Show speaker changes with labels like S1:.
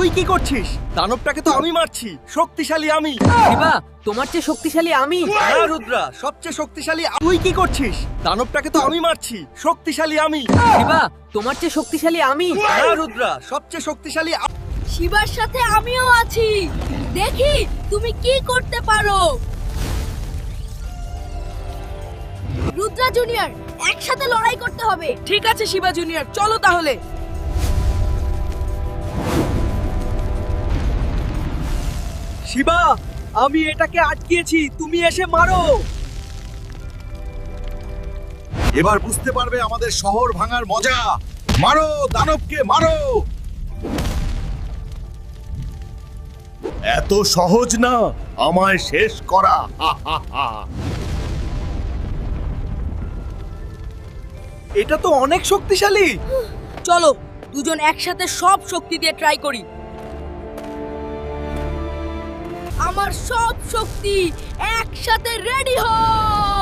S1: তুই কি করছিস? দানবটাকে তো আমি মারছি, শক্তিশালী আমি।
S2: শিবা, তোমার চেয়ে শক্তিশালী আমি।
S1: না রুদ্রা, সবচেয়ে শক্তিশালী তুই কি করছিস? দানবটাকে তো আমি মারছি, শক্তিশালী আমি।
S2: শিবা, তোমার চেয়ে শক্তিশালী আমি।
S1: না রুদ্রা, সবচেয়ে শক্তিশালী
S3: শিবার সাথে আমিও আছি, দেখি তুমি কি করতে পারো। রুদ্রা জুনিয়র, একসাথে লড়াই করতে হবে।
S2: ঠিক আছে শিবা জুনিয়র, চলো তাহলে।
S1: শিবা, আমি এটাকে আটকিয়েছি, তুমি এসে মারো।
S4: এবার বুঝতে পারবে আমাদের শহর ভাঙার মজা। মারো দানবকে, মারো। এত সহজ না আমায় শেষ করা।
S1: এটা তো অনেক শক্তিশালী।
S3: চলো দুজন একসাথে সব শক্তি দিয়ে ট্রাই করি। আমার সব শক্তি একসাথে রেডি হও।